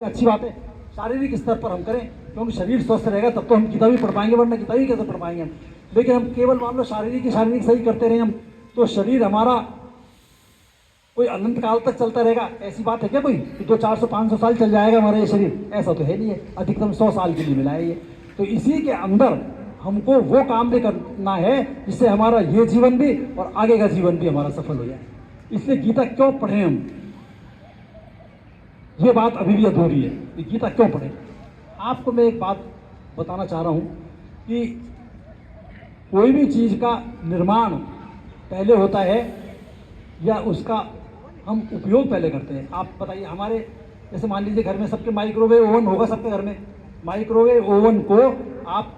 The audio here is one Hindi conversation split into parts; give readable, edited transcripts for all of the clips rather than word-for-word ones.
अच्छी बात है, शारीरिक स्तर पर हम करें, क्योंकि शरीर स्वस्थ रहेगा तब तो हम गीता भी पढ़ पाएंगे, वरना गीता भी कैसे पढ़ पाएंगे हम। लेकिन हम केवल मान लो शारीरिक सही करते रहे हम, तो शरीर हमारा कोई अनंत काल तक चलता रहेगा? ऐसी बात है क्या कोई कि 200-400-500 साल चल जाएगा हमारा ये शरीर? ऐसा तो है नहीं है, अधिकतम 100 साल के लिए मिला है ये। तो इसी के अंदर हमको वो काम भी करना है जिससे हमारा ये जीवन भी और आगे का जीवन भी हमारा सफल हो जाए। इसलिए गीता क्यों पढ़ें हम, ये बात अभी भी अधूरी है कि गीता क्यों पढ़ें। आपको मैं एक बात बताना चाह रहा हूं कि कोई भी चीज का निर्माण पहले होता है या उसका हम उपयोग पहले करते हैं। आप बताइए, हमारे जैसे मान लीजिए घर में सबके माइक्रोवेव ओवन होगा, सबके घर में माइक्रोवेव ओवन को आप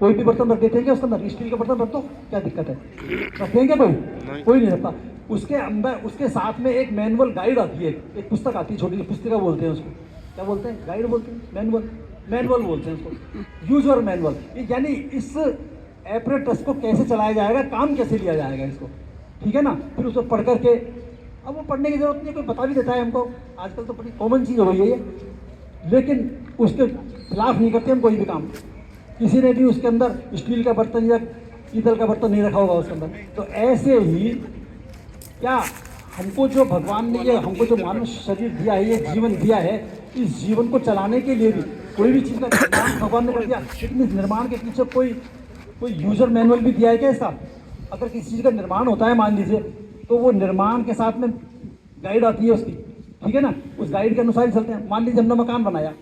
कोई भी बर्तन रख देते हैं क्या उसके अंदर? स्टील का बर्तन रख दो, क्या दिक्कत है? रख देंगे कोई नहीं रखता। उसके अंदर उसके साथ में एक मैनुअल गाइड आती है, एक पुस्तक आती है, छोटी सी पुस्तिका बोलते हैं उसको, क्या बोलते हैं? गाइड बोलते हैं, मैनुअल बोलते हैं उसको, यूजर मैनुअल। यानी इस एपरेटस को कैसे चलाया जाएगा, काम कैसे लिया जाएगा इसको, ठीक है ना? फिर उसको पढ़ करके, अब वो पढ़ने की जरूरत नहीं है, कोई बता भी देता है हमको, आजकल तो बड़ी कॉमन चीज़ हो गई है ये। लेकिन उसके खिलाफ नहीं करते हम कोई भी काम। किसी ने भी उसके अंदर स्टील का बर्तन या पीतल का बर्तन नहीं रखा होगा उसके अंदर। तो ऐसे ही क्या हमको जो भगवान ने ये हमको जो मनुष्य शरीर दिया है, ये जीवन दिया है, इस जीवन को चलाने के लिए भी कोई भी चीज़ का निर्माण भगवान ने कर दिया। लेकिन इस निर्माण के पीछे कोई यूजर मैनुअल भी दिया है क्या इसका? अगर किसी चीज़ का निर्माण होता है मान लीजिए, तो वो निर्माण के साथ में गाइड आती है उसकी, ठीक है ना? उस गाइड के अनुसार ही चलते हैं। मान लीजिए हमने मकान बनाया,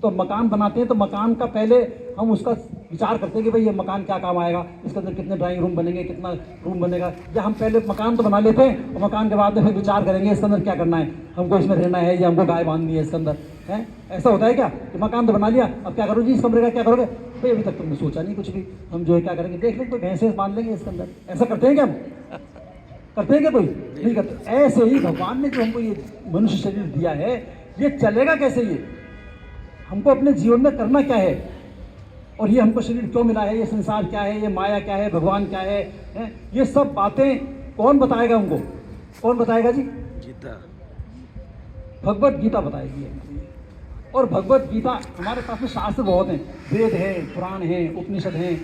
तो मकान बनाते हैं तो मकान का पहले हम उसका विचार करते हैं कि भाई ये मकान क्या काम आएगा, इसके अंदर कितने ड्राइंग रूम बनेंगे, कितना रूम बनेगा। या हम पहले मकान तो बना लेते हैं और मकान के बाद में फिर विचार करेंगे इसके अंदर क्या करना है, हमको इसमें रहना है या हमको गाय बांधनी है इसके अंदर, है? ऐसा होता है क्या कि मकान तो बना लिया, अब क्या करो जी इस कमरे का, क्या करोगे भाई? अभी तक तुमने सोचा नहीं कुछ भी, हम जो है क्या करेंगे, देख लेंगे, कोई भैंसे बांध लेंगे इसके अंदर। ऐसा करते हैं क्या हम? करते हैं क्या? कोई नहीं करते। ऐसे ही भगवान ने जो हमको ये मनुष्य शरीर दिया है, ये चलेगा कैसे, ये हमको अपने जीवन में करना क्या है, और ये हमको शरीर क्यों मिला है, ये संसार क्या है, ये माया क्या है, भगवान क्या है, ये सब बातें कौन बताएगा हमको? कौन बताएगा जी? गीता, भगवत गीता बताएगी। और भगवत गीता, हमारे पास में शास्त्र बहुत हैं, वेद है, पुराण है, उपनिषद है,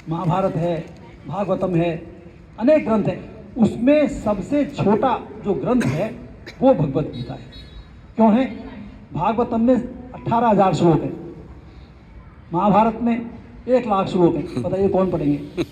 महाभारत है, भागवतम है, अनेक ग्रंथ है। उसमें सबसे छोटा जो ग्रंथ है वो भगवत गीता है। क्यों है? भागवतम में 18,000 श्लोक है, महाभारत में 1,00,000 श्लोक है। बताइए कौन पढ़ेंगे?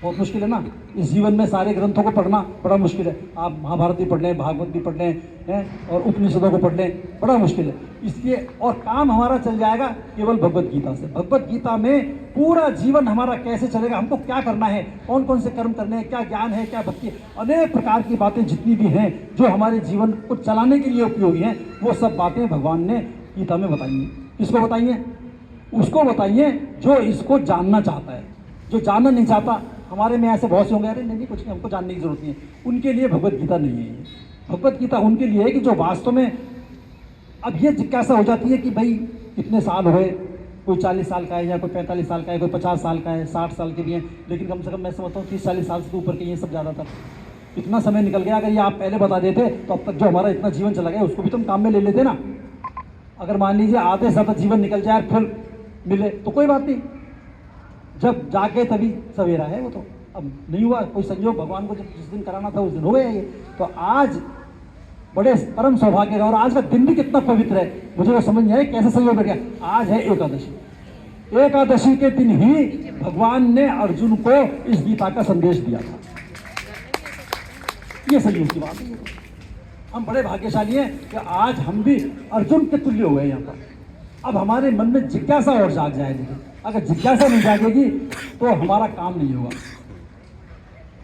बहुत मुश्किल है ना। इस जीवन में सारे ग्रंथों को पढ़ना बड़ा मुश्किल है। आप महाभारत भी पढ़ लें, भागवत भी पढ़ लें, हैं, और उपनिषदों को पढ़ लें, बड़ा मुश्किल है। इसलिए और काम हमारा चल जाएगा केवल भगवत गीता से। भगवत गीता में पूरा जीवन हमारा कैसे चलेगा, हमको क्या करना है, कौन कौन से कर्म करने हैं, क्या ज्ञान है, क्या भक्ति, अनेक प्रकार की बातें जितनी भी हैं जो हमारे जीवन को चलाने के लिए उपयोगी हैं, वो सब बातें भगवान ने गीता में बताई हैं। किसको बताई हैं? उसको बताइए जो इसको जानना चाहता है। जो जानना नहीं चाहता, हमारे में ऐसे बहुत से होंगे, अरे नहीं कुछ नहीं, हमको जानने की जरूरत नहीं है, उनके लिए भगवत गीता नहीं है ये। भगवत गीता उनके लिए है कि जो वास्तव में, अब ये जिज्ञासा हो जाती है कि भाई कितने साल हुए, कोई 40 साल का है या कोई 45 साल का है, कोई 50 साल का है, 60 साल के भी हैं, लेकिन कम से कम मैं समझता हूँ 30-40 साल से ऊपर के ये सब ज़्यादातर। इतना समय निकल गया, अगर ये आप पहले बता देते तो अब तक जो हमारा इतना जीवन चला गया उसको भी तुम काम में ले लेते ना। अगर मान लीजिए आधे से ज़्यादा जीवन निकल जाए फिर मिले तो कोई बात नहीं, जब जाके तभी सवेरा है। वो तो अब नहीं हुआ, कोई संयोग भगवान को जब जिस दिन कराना था उस दिन हो गया ये। तो आज बड़े परम सौभाग्य है, और आज का दिन भी कितना पवित्र है, मुझे तो समझ नहीं आया कैसे संयोग बैठ गया। आज है एकादशी। एकादशी के दिन ही भगवान ने अर्जुन को इस गीता का संदेश दिया था। ये संयोग की बात है। हम बड़े भाग्यशाली हैं कि आज हम भी अर्जुन के तुल्य हो गए यहाँ पर। अब हमारे मन में जिज्ञासा और जाग जाएगी। अगर जिज्ञासा नहीं जागेगी तो हमारा काम नहीं होगा।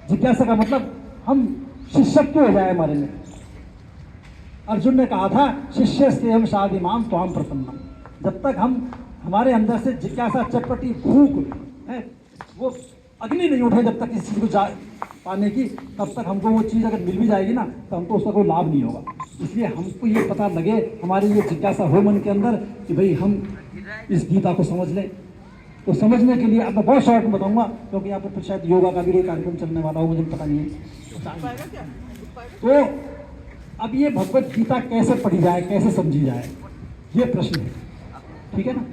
जिज्ञासा का मतलब हम शिष्यत्व हो जाए हमारे में। अर्जुन ने कहा था, शिष्य से हम शादिमाम त्वाम प्रपन्नम। जब तक हम हमारे अंदर से जिज्ञासा, चटपटी भूख है, वो अग्नि नहीं उठे जब तक इस चीज़ को पाने की, तब तक हमको वो चीज़ अगर मिल भी जाएगी ना तो हमको उसका कोई लाभ नहीं होगा। इसलिए हमको ये पता लगे, हमारी ये जिज्ञासा हो मन के अंदर कि भाई हम इस गीता को समझ लें। तो समझने के लिए अब मैं बहुत शॉर्ट में बताऊंगा, क्योंकि यहाँ पर शायद योगा का भी कोई कार्यक्रम चलने वाला हो, मुझे पता नहीं है। तो अब ये भगवत गीता कैसे पढ़ी जाए, कैसे समझी जाए, ये प्रश्न है, ठीक है ना।